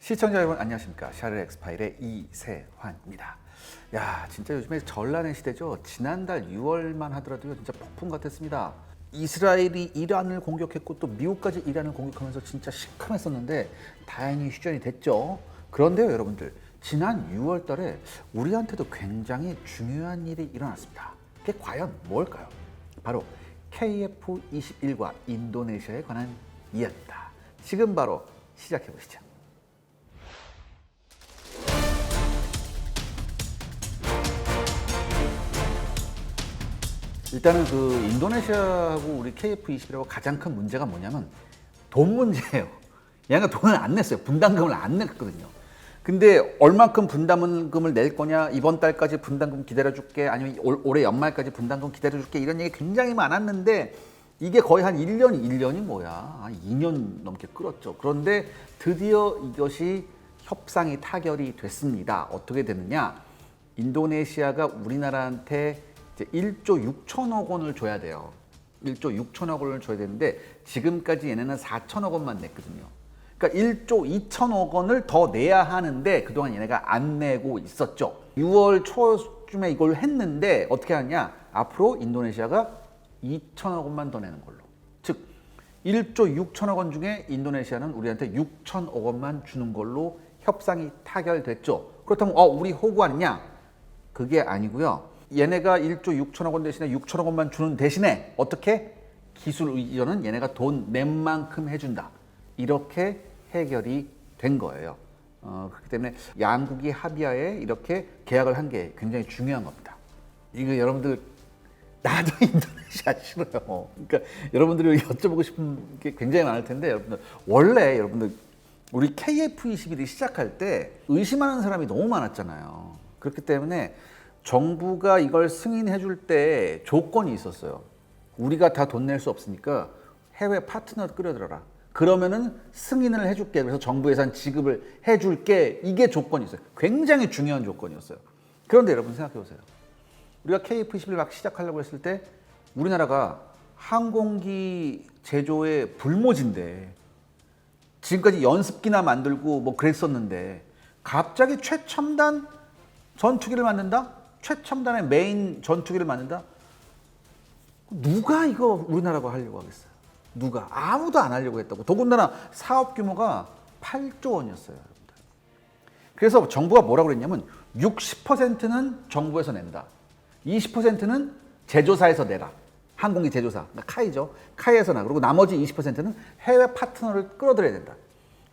시청자 여러분 안녕하십니까. 샤르 엑스파일의 이세환입니다. 야, 진짜 요즘에 전란의 시대죠. 지난달 6월만 하더라도 진짜 폭풍 같았습니다. 이스라엘이 이란을 공격했고 또 미국까지 이란을 공격하면서 진짜 시큼했었는데 다행히 휴전이 됐죠. 그런데요, 여러분들, 지난 6월 달에 우리한테도 굉장히 중요한 일이 일어났습니다. 그게 과연 뭘까요? 바로 KF-21과 인도네시아에 관한 이야기입니다. 지금 바로 시작해 보시죠. 일단은 그 인도네시아하고 우리 KF-21하고 가장 큰 문제가 뭐냐면 돈 문제예요. 얘가 돈을 안 냈어요. 분담금을 안 냈거든요. 근데 얼만큼 분담금을 낼 거냐, 이번 달까지 분담금 기다려줄게, 아니면 올해 연말까지 분담금 기다려줄게, 이런 얘기 굉장히 많았는데 이게 거의 한 1년이 뭐야, 한 2년 넘게 끌었죠. 그런데 드디어 이것이 협상이 타결이 됐습니다. 어떻게 됐느냐, 인도네시아가 우리나라한테 이제 1조 6천억 원을 줘야 돼요. 1조 6천억 원을 줘야 되는데 지금까지 얘네는 4천억 원만 냈거든요. 그러니까 1조 2천억 원을 더 내야 하는데 그동안 얘네가 안 내고 있었죠. 6월 초쯤에 이걸 했는데 어떻게 하냐, 앞으로 인도네시아가 2천억 원만 더 내는 걸로. 즉 1조 6천억 원 중에 인도네시아는 우리한테 6천억 원만 주는 걸로 협상이 타결됐죠. 그렇다면 우리 호구하느냐? 그게 아니고요. 얘네가 1조 6천억 원 대신에 6천억 원만 주는 대신에 어떻게? 기술 이전은 얘네가 돈 낸 만큼 해준다. 이렇게 해결이 된 거예요. 그렇기 때문에 양국이 합의하에 이렇게 계약을 한 게 굉장히 중요한 겁니다. 이거 여러분들, 나도 인도네시아 싫어요. 그러니까 여러분들이 여쭤보고 싶은 게 굉장히 많을 텐데, 여러분들 원래 여러분들 우리 KF-21이 시작할 때 의심하는 사람이 너무 많았잖아요. 그렇기 때문에 정부가 이걸 승인해 줄 때 조건이 있었어요. 우리가 다 돈 낼 수 없으니까 해외 파트너를 끌어들여라. 그러면은 승인을 해줄게. 그래서 정부 예산 지급을 해줄게. 이게 조건이 있어요. 굉장히 중요한 조건이었어요. 그런데 여러분 생각해 보세요. 우리가 KF-21 막 시작하려고 했을 때 우리나라가 항공기 제조의 불모지인데, 지금까지 연습기나 만들고 뭐 그랬었는데 갑자기 최첨단 전투기를 만든다? 최첨단의 메인 전투기를 만든다? 누가 이거 우리나라가 하려고 하겠어요? 누가? 아무도 안 하려고 했다고. 더군다나 사업 규모가 8조 원이었어요. 여러분들. 그래서 정부가 뭐라고 그랬냐면 60%는 정부에서 낸다. 20%는 제조사에서 내라. 항공기 제조사, 카이죠. 카이에서 나. 그리고 나머지 20%는 해외 파트너를 끌어들여야 된다.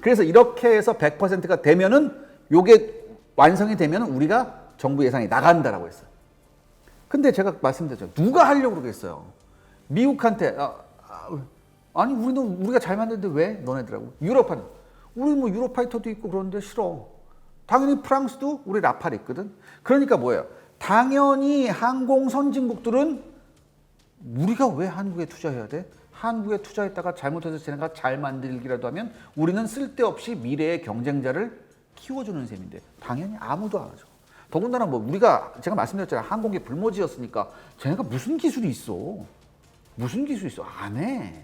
그래서 이렇게 해서 100%가 되면은, 요게 완성이 되면 우리가 정부 예산이 나간다라고 했어요. 근데 제가 말씀드렸죠. 누가 하려고 그러겠어요? 미국한테 아니 우리가 잘 만드는데 왜 너네들하고? 유럽한, 우리 뭐 유로파이터도 있고 그런데 싫어. 당연히 프랑스도 우리 라팔 있거든. 그러니까 뭐예요? 당연히 항공 선진국들은 우리가 왜 한국에 투자해야 돼? 한국에 투자했다가 잘못해서 쟤네가 잘 만들기라도 하면 우리는 쓸데없이 미래의 경쟁자를 키워주는 셈인데 당연히 아무도 안 하죠. 더군다나 뭐 우리가, 제가 말씀드렸잖아요. 항공기 불모지였으니까 쟤네가 무슨 기술이 있어? 무슨 기술이 있어? 안 해.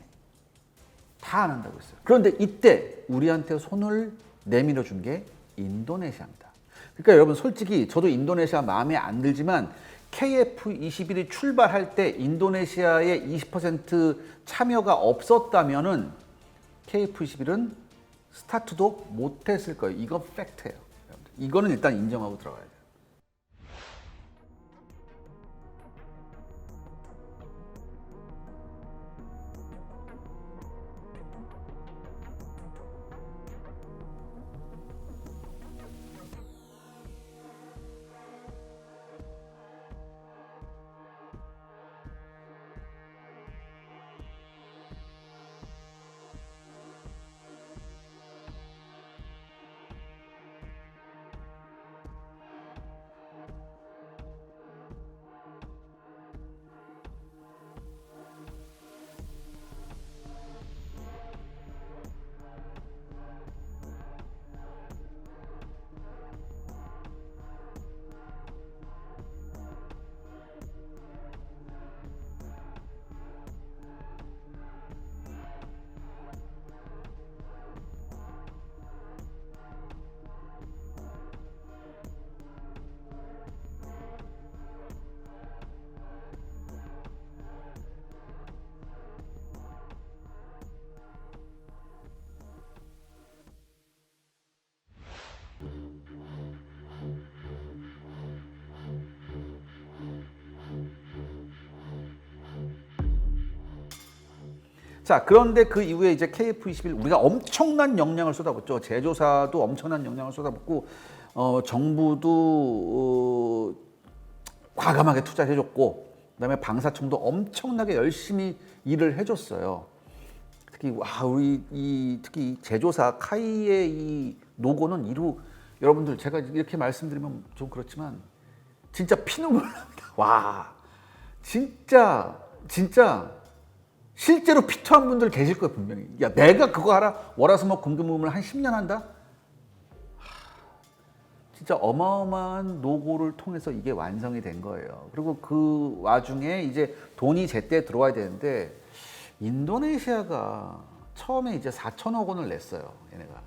다 안 한다고 했어요. 그런데 이때 우리한테 손을 내밀어 준 게 인도네시아입니다. 그러니까 여러분, 솔직히 저도 인도네시아 마음에 안 들지만 KF-21이 출발할 때 인도네시아의 20% 참여가 없었다면은 KF-21은 스타트도 못했을 거예요. 이건 팩트예요. 여러분들. 이거는 일단 인정하고 들어가야 돼요. 자, 그런데 그 이후에 이제 KF21 우리가 엄청난 역량을 쏟아붓죠. 제조사도 엄청난 역량을 쏟아붓고 정부도 과감하게 투자해줬고, 그다음에 방사청도 엄청나게 열심히 일을 해줬어요. 특히 특히 이 제조사 카이의 이 노고는 여러분들 제가 이렇게 말씀드리면 좀 그렇지만 진짜 피눈물 납니다. 와, 진짜 실제로 피투한 분들 계실 거예요, 분명히. 야, 내가 그거 알아? 월화수목 금금음을 한 10년 한다? 진짜 어마어마한 노고를 통해서 이게 완성이 된 거예요. 그리고 그 와중에 이제 돈이 제때 들어와야 되는데, 인도네시아가 처음에 이제 4천억 원을 냈어요, 얘네가.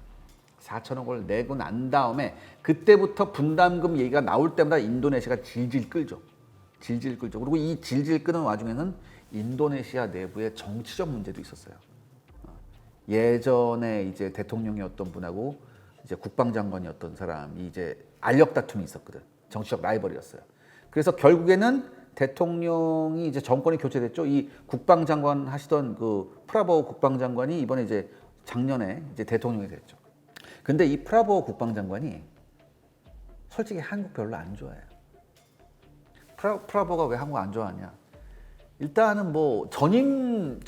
4천억 원을 내고 난 다음에 그때부터 분담금 얘기가 나올 때마다 인도네시아가 질질 끌죠. 질질 끌죠. 그리고 이 질질 끄는 와중에는 인도네시아 내부에 정치적 문제도 있었어요. 예전에 이제 대통령이었던 분하고 이제 국방장관이었던 사람이 이제 알력 다툼이 있었거든. 정치적 라이벌이었어요. 그래서 결국에는 대통령이 이제 정권이 교체됐죠. 이 국방장관 하시던 그 프라보우 국방장관이 이번에 이제 작년에 이제 대통령이 됐죠. 근데 이 프라보우 국방장관이 솔직히 한국 별로 안 좋아해요. 프라보가 왜 한국 안 좋아하냐? 일단은 뭐 전임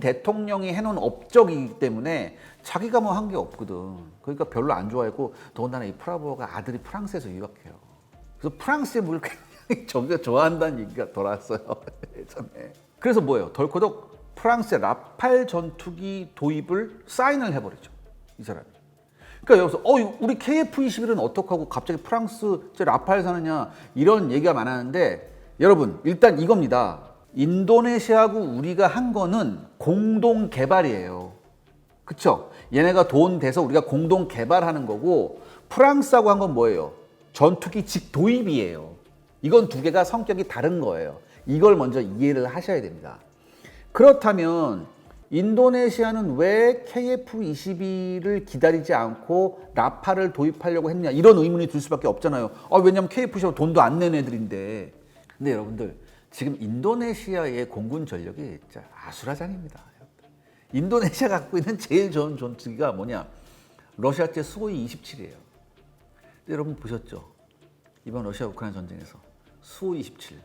대통령이 해놓은 업적이기 때문에 자기가 뭐 한 게 없거든. 그러니까 별로 안 좋아했고, 더군다나 이 프라보가 아들이 프랑스에서 유학해요. 그래서 프랑스의 물을 굉장히 저기가 좋아한다는 얘기가 돌았어요, 예전에. 그래서 뭐예요? 덜커덕 프랑스의 라팔 전투기 도입을 사인을 해버리죠, 이 사람이. 그러니까 여기서 우리 KF21은 어떡하고 갑자기 프랑스 라팔 사느냐, 이런 얘기가 많았는데, 여러분 일단 이겁니다. 인도네시아하고 우리가 한 거는 공동 개발이에요. 그쵸? 얘네가 돈 대서 우리가 공동 개발하는 거고, 프랑스하고 한 건 뭐예요? 전투기 직도입이에요. 이건 두 개가 성격이 다른 거예요. 이걸 먼저 이해를 하셔야 됩니다. 그렇다면 인도네시아는 왜 KF21을 기다리지 않고 라팔을 도입하려고 했냐, 이런 의문이 들 수밖에 없잖아요. 왜냐면 KF21은 돈도 안 내는 애들인데. 근데 여러분들 지금 인도네시아의 공군 전력이 진짜 아수라장입니다. 인도네시아가 갖고 있는 제일 좋은 전투기가 뭐냐? 러시아제 수호이 27이에요. 여러분 보셨죠? 이번 러시아 우크라이나 전쟁에서 수호이 27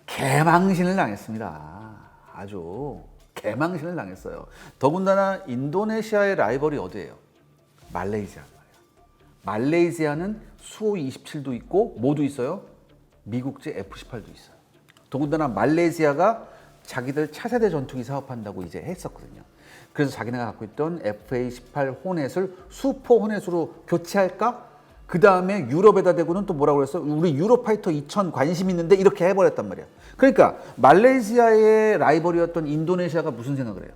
개망신을 당했습니다. 아주 개망신을 당했어요. 더군다나 인도네시아의 라이벌이 어디예요? 말레이시아. 말레이시아는 수호이 27도 있고 뭐도 있어요? 미국제 F-18도 있어요. 더군다나 말레이시아가 자기들 차세대 전투기 사업한다고 이제 했었거든요. 그래서 자기네가 갖고 있던 FA-18 호넷을 수포 호넷으로 교체할까? 그 다음에 유럽에다 대고는 또 뭐라고 그랬어? 우리 유로파이터 2000 관심 있는데, 이렇게 해버렸단 말이야. 그러니까 말레이시아의 라이벌이었던 인도네시아가 무슨 생각을 해요?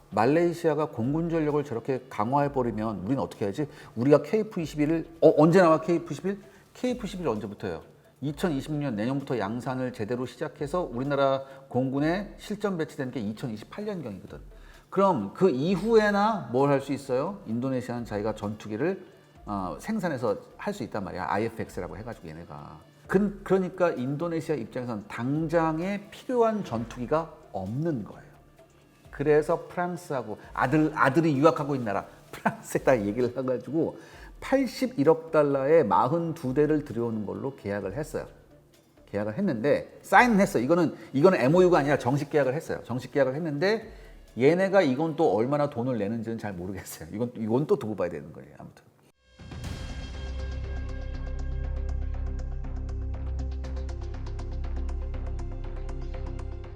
말레이시아가 공군 전력을 저렇게 강화해버리면 우리는 어떻게 해야지? 우리가 KF-21을 언제 나와 KF-21? KF-21 언제부터예요? 2026년 내년부터 양산을 제대로 시작해서 우리나라 공군에 실전 배치되는 게 2028년경이거든. 그럼 그 이후에나 뭘 할 수 있어요? 인도네시아는 자기가 전투기를 생산해서 할 수 있단 말이야. IFX라고 해가지고 얘네가. 그러니까 인도네시아 입장에서는 당장에 필요한 전투기가 없는 거예요. 그래서 프랑스하고 아들이 유학하고 있는 나라 프랑스에다 얘기를 해가지고 81억 달러에 42대를 들여오는 걸로 계약을 했어요. 계약을 했는데 사인은 했어요. 이거는 MOU가 아니라 정식 계약을 했어요. 정식 계약을 했는데 얘네가 이건 또 얼마나 돈을 내는지는 잘 모르겠어요. 이건 또 두고 봐야 되는 거예요. 아무튼.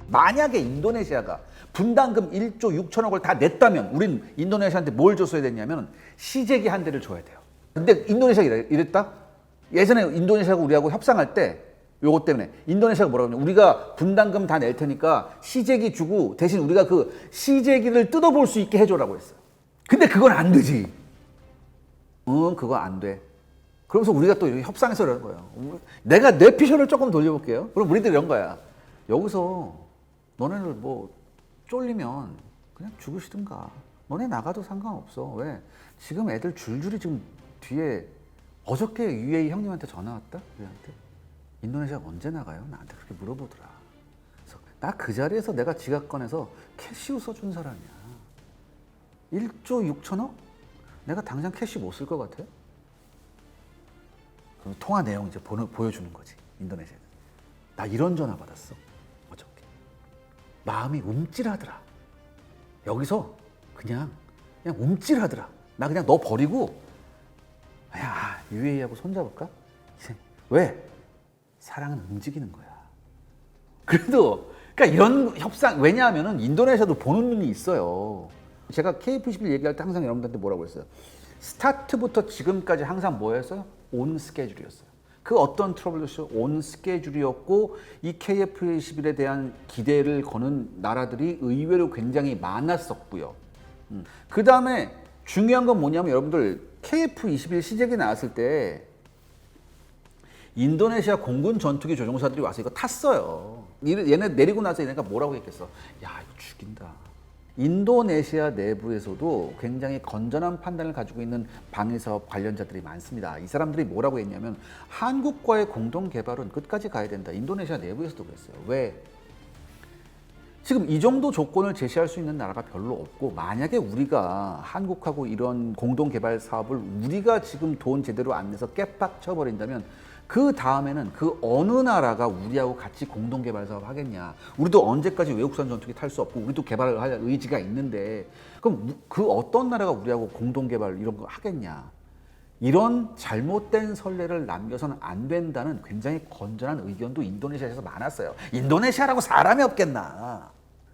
만약에 인도네시아가 분담금 1조 6천억을 다 냈다면 우린 인도네시아한테 뭘 줬어야 됐냐면 시제기 한 대를 줘야 돼요. 근데 인도네시아가 이랬다? 예전에 인도네시아가 우리하고 협상할 때 요거 때문에 인도네시아가 뭐라고 하냐면 우리가 분담금 다 낼 테니까 시제기 주고 대신 우리가 그 시제기를 뜯어볼 수 있게 해줘라고 했어요. 근데 그건 안 되지. 그거 안 돼. 그러면서 우리가 또 협상해서 이러는 거예요. 내가 내 피셜을 조금 돌려볼게요. 그럼 우리들 이런 거야. 여기서 너네를 뭐 쫄리면 그냥 죽으시든가. 너네 나가도 상관없어. 왜? 지금 애들 줄줄이 지금 뒤에 어저께 UAE 형님한테 전화 왔다? 우리한테. 인도네시아 언제 나가요? 나한테 그렇게 물어보더라. 그래서 나 그 자리에서 내가 지갑 꺼내서 캐시 웃어준 사람이야. 1조 6천억? 내가 당장 캐시 못 쓸 것 같아? 그럼 통화 내용 이제 보여주는 거지. 인도네시아에. 나 이런 전화 받았어. 어저께. 마음이 움찔하더라. 여기서 그냥 움찔하더라. 나 그냥 너 버리고 야 UAE하고 손잡을까? 왜? 사랑은 움직이는 거야. 그래도 그러니까 이런 협상 왜냐하면은 인도네시아도 보는 눈이 있어요. 제가 KF21 얘기할 때 항상 여러분들한테 뭐라고 했어요? 스타트부터 지금까지 항상 뭐였어요? 온 스케줄이었어요. 그 어떤 트러블도 없이 온 스케줄이었고 이 KF21에 대한 기대를 거는 나라들이 의외로 굉장히 많았었고요. 그 다음에 중요한 건 뭐냐면 여러분들 KF21 시제기 나왔을 때 인도네시아 공군 전투기 조종사들이 와서 이거 탔어요. 얘네 내리고 나서 얘네가 뭐라고 했겠어? 야 이거 죽인다. 인도네시아 내부에서도 굉장히 건전한 판단을 가지고 있는 방위사업 관련자들이 많습니다. 이 사람들이 뭐라고 했냐면 한국과의 공동 개발은 끝까지 가야 된다. 인도네시아 내부에서도 그랬어요. 왜? 지금 이 정도 조건을 제시할 수 있는 나라가 별로 없고 만약에 우리가 한국하고 이런 공동 개발 사업을 우리가 지금 돈 제대로 안 내서 깨빡 쳐버린다면 그 다음에는 그 어느 나라가 우리하고 같이 공동 개발 사업 하겠냐. 우리도 언제까지 외국산 전투기 탈 수 없고 우리도 개발을 할 의지가 있는데 그럼 그 어떤 나라가 우리하고 공동 개발 이런 거 하겠냐. 이런 잘못된 선례를 남겨서는 안 된다는 굉장히 건전한 의견도 인도네시아에서 많았어요. 인도네시아라고 사람이 없겠나.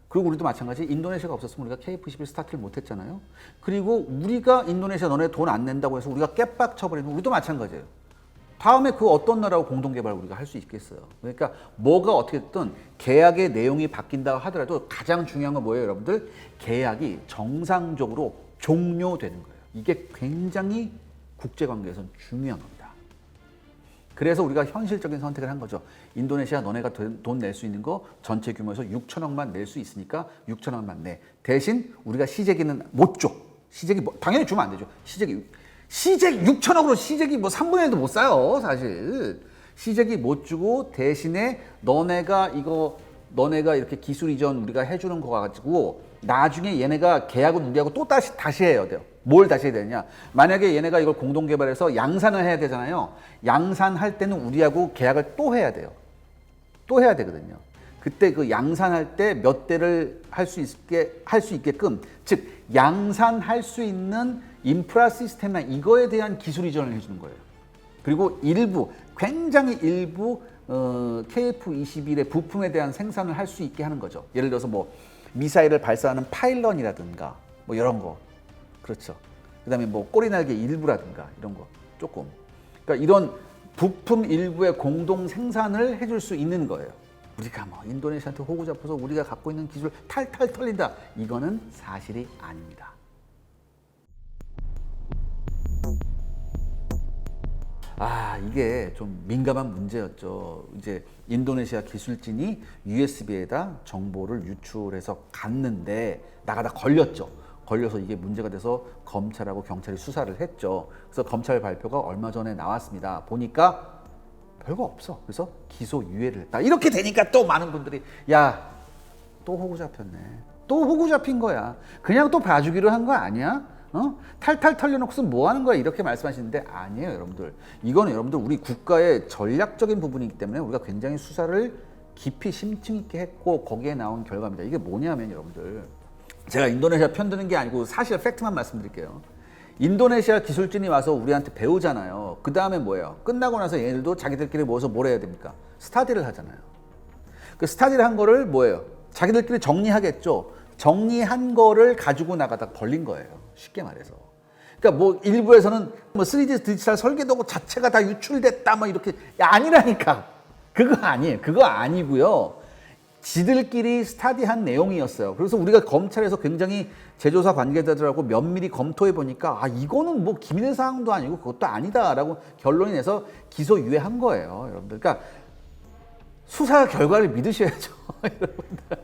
그리고 우리도 마찬가지 인도네시아가 없었으면 우리가 KF21 스타트를 못했잖아요. 그리고 우리가 인도네시아 너네 돈 안 낸다고 해서 우리가 깨빡 쳐버리는 우리도 마찬가지예요. 다음에 그 어떤 나라하고 공동개발 우리가 할 수 있겠어요. 그러니까 뭐가 어떻게 됐든 계약의 내용이 바뀐다 하더라도 가장 중요한 건 뭐예요 여러분들? 계약이 정상적으로 종료되는 거예요. 이게 굉장히 국제관계에서는 중요한 겁니다. 그래서 우리가 현실적인 선택을 한 거죠. 인도네시아 너네가 돈 낼 수 있는 거 전체 규모에서 6천억만 낼 수 있으니까 6천억만 내. 대신 우리가 시제기는 못 줘. 시제기 당연히 주면 안 되죠. 시제기 6천억으로 시제기 3분의 1도 못 사요 사실. 시제기 못 주고 대신에 너네가 이렇게 기술 이전 우리가 해주는 거 가지고 나중에 얘네가 계약을 우리하고 또 다시 해야 돼요. 뭘 다시 해야 되냐? 만약에 얘네가 이걸 공동 개발해서 양산을 해야 되잖아요. 양산할 때는 우리하고 계약을 또 해야 돼요. 또 해야 되거든요. 그때 그 양산할 때 몇 대를 할 수 있게끔 즉 양산할 수 있는 인프라 시스템이나 이거에 대한 기술 이전을 해주는 거예요. 그리고 굉장히 일부 KF21의 부품에 대한 생산을 할 수 있게 하는 거죠. 예를 들어서 뭐 미사일을 발사하는 파일런이라든가 뭐 이런 거. 그렇죠. 그다음에 뭐 꼬리날개 일부라든가 이런 거 조금. 그러니까 이런 부품 일부의 공동 생산을 해줄 수 있는 거예요. 우리가 뭐 인도네시아한테 호구 잡혀서 우리가 갖고 있는 기술 탈탈 털린다. 이거는 사실이 아닙니다. 이게 좀 민감한 문제였죠. 이제 인도네시아 기술진이 USB에다 정보를 유출해서 갔는데 나가다 걸렸죠. 걸려서 이게 문제가 돼서 검찰하고 경찰이 수사를 했죠. 그래서 검찰 발표가 얼마 전에 나왔습니다. 보니까 별거 없어. 그래서 기소 유예를 했다. 이렇게 되니까 또 많은 분들이 야, 또 호구 잡혔네. 또 호구 잡힌 거야. 그냥 또 봐주기로 한 거 아니야? 탈탈 털려놓고서 뭐 하는 거야? 이렇게 말씀하시는데 아니에요, 여러분들. 이거는 여러분들 우리 국가의 전략적인 부분이기 때문에 우리가 굉장히 수사를 깊이 심층 있게 했고 거기에 나온 결과입니다. 이게 뭐냐면 여러분들 제가 인도네시아 편드는 게 아니고 사실 팩트만 말씀드릴게요. 인도네시아 기술진이 와서 우리한테 배우잖아요. 그 다음에 뭐예요? 끝나고 나서 얘네들도 자기들끼리 모여서 뭘 해야 됩니까? 스타디를 하잖아요. 그 스타디를 한 거를 뭐예요? 자기들끼리 정리하겠죠. 정리한 거를 가지고 나가다 걸린 거예요. 쉽게 말해서. 그러니까 뭐 일부에서는 뭐 3D 디지털 설계도구 자체가 다 유출됐다 뭐 이렇게 아니라니까. 그거 아니에요. 그거 아니고요. 지들끼리 스타디한 내용이었어요. 그래서 우리가 검찰에서 굉장히 제조사 관계자들하고 면밀히 검토해 보니까 이거는 뭐 기밀 사항도 아니고 그것도 아니다라고 결론이 내서 기소 유예한 거예요, 여러분들. 그러니까 수사 결과를 믿으셔야죠, 여러분들.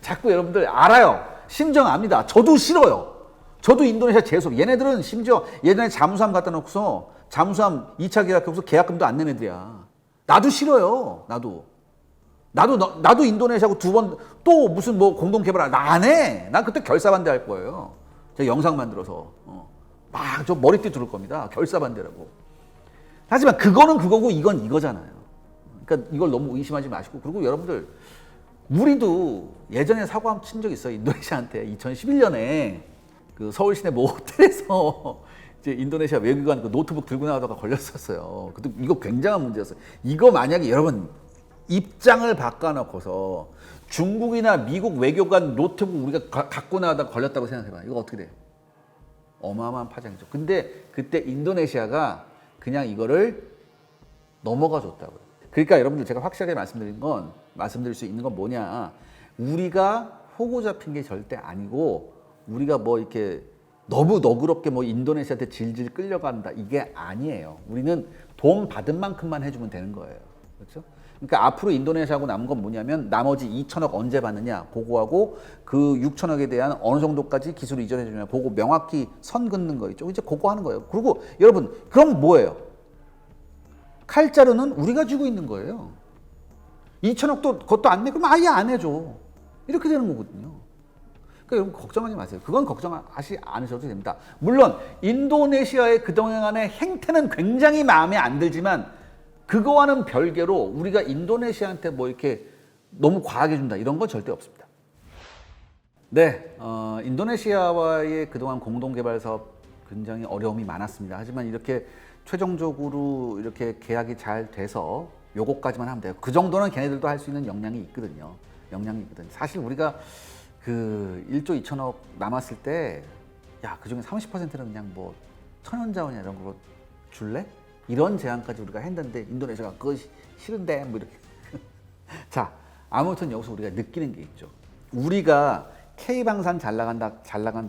자꾸 여러분들 알아요. 심정 압니다. 저도 싫어요. 저도 인도네시아 재수. 얘네들은 심지어 예전에 잠수함 갖다 놓고서 잠수함 2차 계약하고서 계약금도 안 낸 애들이야. 나도 싫어요. 나도. 나도 인도네시아하고 두 번 또 무슨 뭐 공동 개발 나 안 해. 난 그때 결사 반대할 거예요. 제가 영상 만들어서 막 저 머리띠 두를 겁니다. 결사 반대라고. 하지만 그거는 그거고 이건 이거잖아요. 그러니까 이걸 너무 의심하지 마시고 그리고 여러분들 우리도 예전에 사고 한번 친 적 있어요. 인도네시아한테 2011년에 그 서울 시내 모 호텔에서 이제 인도네시아 외교관 그 노트북 들고 나가다가 걸렸었어요. 그때 이거 굉장한 문제였어요. 이거 만약에 여러분 입장을 바꿔놓고서 중국이나 미국 외교관 노트북 우리가 갖고 나가다가 걸렸다고 생각해봐요. 이거 어떻게 돼요? 어마어마한 파장이죠. 근데 그때 인도네시아가 그냥 이거를 넘어가 줬다고요. 그러니까 여러분들 제가 확실하게 말씀드릴 수 있는 건 뭐냐. 우리가 호구 잡힌 게 절대 아니고 우리가 뭐 이렇게 너무 너그럽게 뭐 인도네시아한테 질질 끌려간다. 이게 아니에요. 우리는 돈 받은 만큼만 해주면 되는 거예요. 그렇죠? 그러니까 앞으로 인도네시아하고 남은 건 뭐냐면 나머지 2천억 언제 받느냐 그거하고 그 6천억에 대한 어느 정도까지 기술 이전해 주냐 그거 명확히 선 긋는 거 있죠. 이제 그거 하는 거예요. 그리고 여러분 그럼 뭐예요? 칼자루는 우리가 쥐고 있는 거예요. 2천억도 그것도 안 내? 그럼 아예 안 해줘. 이렇게 되는 거거든요. 그러니까 여러분 걱정하지 마세요. 그건 걱정하지 않으셔도 됩니다. 물론 인도네시아의 그동안의 행태는 굉장히 마음에 안 들지만 그거와는 별개로 우리가 인도네시아한테 뭐 이렇게 너무 과하게 준다 이런 건 절대 없습니다. 네, 인도네시아와의 그동안 공동개발 사업 굉장히 어려움이 많았습니다. 하지만 이렇게 최종적으로 이렇게 계약이 잘 돼서 요거까지만 하면 돼요. 그 정도는 걔네들도 할 수 있는 역량이 있거든요. 사실 우리가 그 1조 2천억 남았을 때, 야, 그 중에 30%는 그냥 뭐 천연자원이나 이런 거 줄래? 이런 제안까지 우리가 했는데 인도네시아가 그거 싫은데 뭐 이렇게. 자, 아무튼 여기서 우리가 느끼는 게 있죠. 우리가 K방산 잘 나간다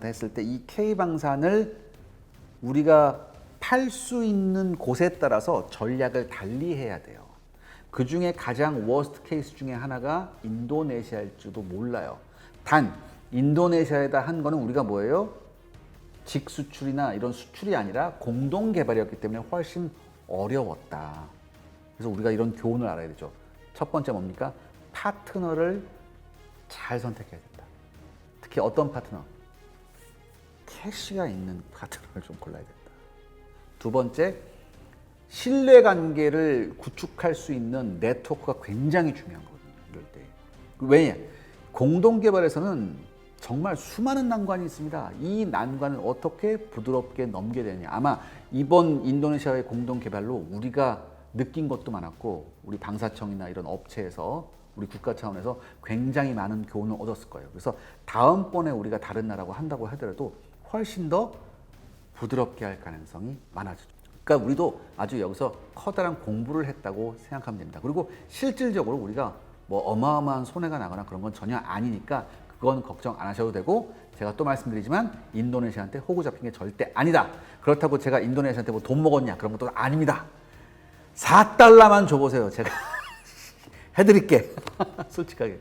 했을 때 이 K방산을 우리가 팔 수 있는 곳에 따라서 전략을 달리해야 돼요. 그 중에 가장 워스트 케이스 중에 하나가 인도네시아일지도 몰라요. 단 인도네시아에다 한 거는 우리가 뭐예요? 직수출이나 이런 수출이 아니라 공동 개발이었기 때문에 훨씬 어려웠다. 그래서 우리가 이런 교훈을 알아야 되죠. 첫 번째 뭡니까? 파트너를 잘 선택해야 된다. 특히 어떤 파트너? 캐시가 있는 파트너를 좀 골라야 된다. 두 번째, 신뢰관계를 구축할 수 있는 네트워크가 굉장히 중요한 거거든요. 이럴 때. 왜냐? 공동개발에서는 정말 수많은 난관이 있습니다. 이 난관을 어떻게 부드럽게 넘겨야 되느냐. 아마 이번 인도네시아의 공동개발로 우리가 느낀 것도 많았고 우리 방사청이나 이런 업체에서 우리 국가 차원에서 굉장히 많은 교훈을 얻었을 거예요. 그래서 다음번에 우리가 다른 나라하고 한다고 하더라도 훨씬 더 부드럽게 할 가능성이 많아지죠. 그러니까 우리도 아주 여기서 커다란 공부를 했다고 생각하면 됩니다. 그리고 실질적으로 우리가 뭐 어마어마한 손해가 나거나 그런 건 전혀 아니니까 그건 걱정 안 하셔도 되고 제가 또 말씀드리지만 인도네시아한테 호구 잡힌 게 절대 아니다. 그렇다고 제가 인도네시아한테 뭐 돈 먹었냐 그런 것도 아닙니다. 4달러만 줘보세요. 제가 해드릴게. 솔직하게.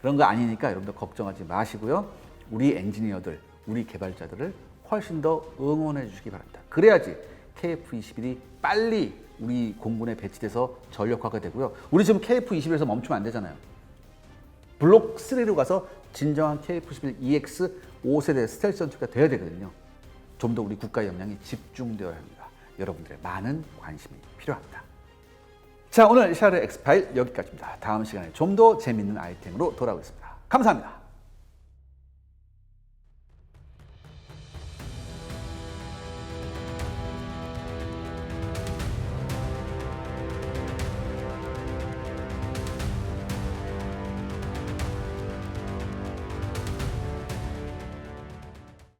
그런 거 아니니까 여러분들 걱정하지 마시고요. 우리 엔지니어들, 우리 개발자들을 훨씬 더 응원해 주시기 바랍니다. 그래야지 KF21이 빨리 우리 공군에 배치돼서 전력화가 되고요. 우리 지금 KF21에서 멈추면 안 되잖아요. 블록 3로 가서 진정한 KF-21 EX 5세대 스텔스 전투기가 되어야 되거든요. 좀 더 우리 국가의 역량이 집중되어야 합니다. 여러분들의 많은 관심이 필요합니다. 자, 오늘 샤르 엑스파일 여기까지입니다. 다음 시간에 좀 더 재밌는 아이템으로 돌아오겠습니다. 감사합니다.